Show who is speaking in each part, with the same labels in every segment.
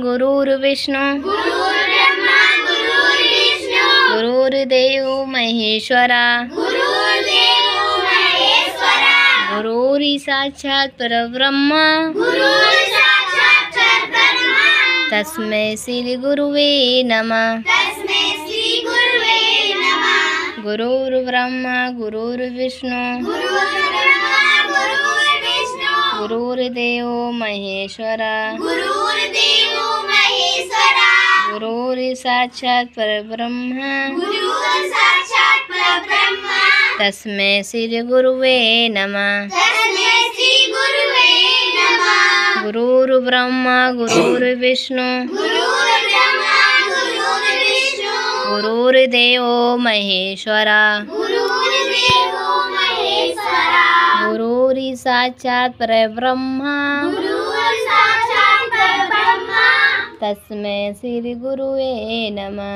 Speaker 1: गुरुर्विष्णु गुरुर्देवो महेश्वरा गुरुर् साक्षात् परब्रह्म तस्मै श्री गुरुवे नमः। गुरुर्ब्रह्मा गुरुर्विष्णु गुरुर्देवो महेश्वरा गुरुर् साक्षात् परब्रह्म तस्मै श्री गुरुवे नमः। गुरुर्ब्रह्मा गुरुर्विष्णु गुरुर्देवो महेश्वरा गुरुर् साक्षात् परब्रह्म तस्मै श्री गुरुवे नमः।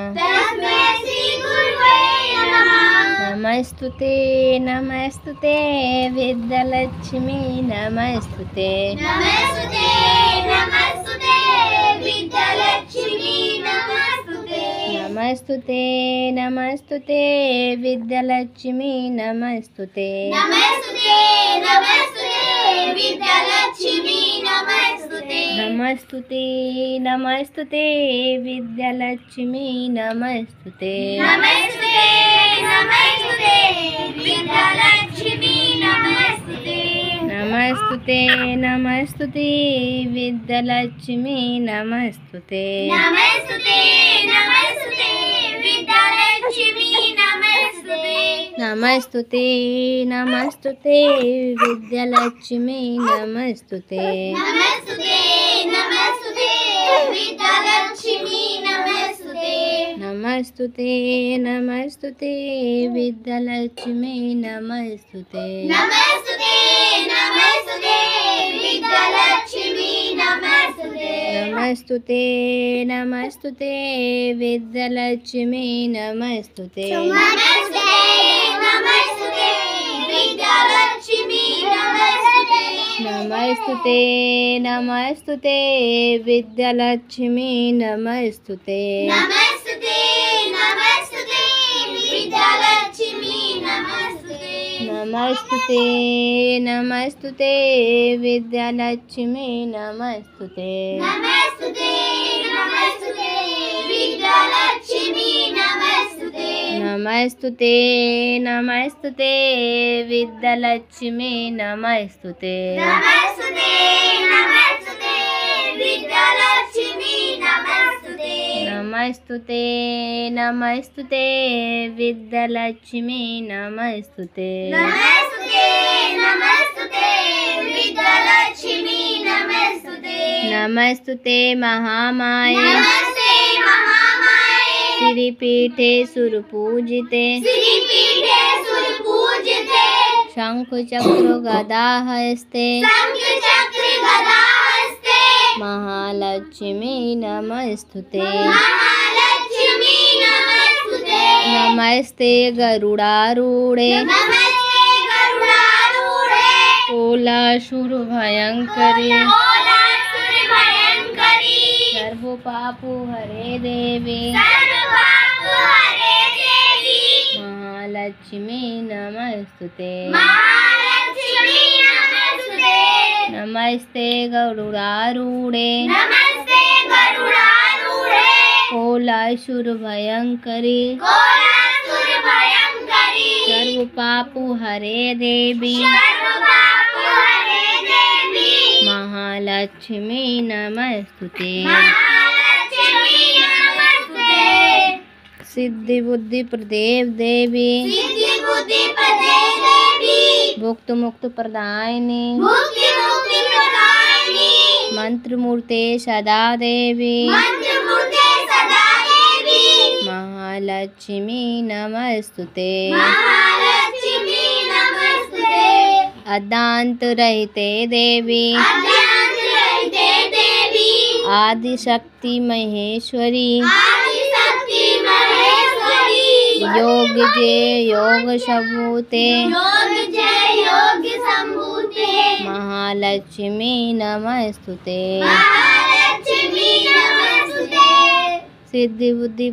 Speaker 1: नमस्तुते नमस्तुते विद्यालक्ष्मी नमस्तुते नमस्तुते नमस्तुते विद्यालक्ष्मी नमस्तुते नमस्तुते नमस्तुते विद्यालक्ष्मी नमस्तुते नमस्तुते नमस्तुते विद्यालक्ष्मी नमस्तुते नमस्तुते नमस्तुते विद्यालक्ष्मी नमस्तुते नमस्तुते नमस्तुते विद्यालक्ष्मी नमस्तुते नमस्तुते नमस्तुते विद्यालक्ष्मी नमस्तुते नमस्तुते नमस्तुते विद्यालक्ष्मी नमस्तुते नमस्तुते नमस्तुते विद्यालक्ष्मी नमस्तुते नमस्तुते नमस्तुते विद्यालक्ष्मी नमस्तुते नमस्तुते नमस्तुते विद्यालक्ष्मी नमस्तुते नमस्तुते महामाये श्रीपीठे सुरपूजिते शंख चक्र गदा हस्ते महालक्ष्मी नमस्तुते नमस्ते गरुडारूढ़े ओलासुर भयंकरी सर्व पापु हरे देवी महालक्ष्मी नमस्तुते नमस्ते गरुडारूढ़े ओलासुर भयंकरी सर्व पापु हरे देवी महालक्ष्मी नमस्तुते सिद्धि बुद्धि प्रदेव देवी भुक्त मुक्त प्रदायिनी मंत्र मूर्ते सदा देवी महालक्ष्मी नमस्तुते अदांत रहते देवी आदि शक्ति महेश्वरी योग जय योग सबूते महालक्ष्मी नमस्तुते। सिद्धि बुद्धि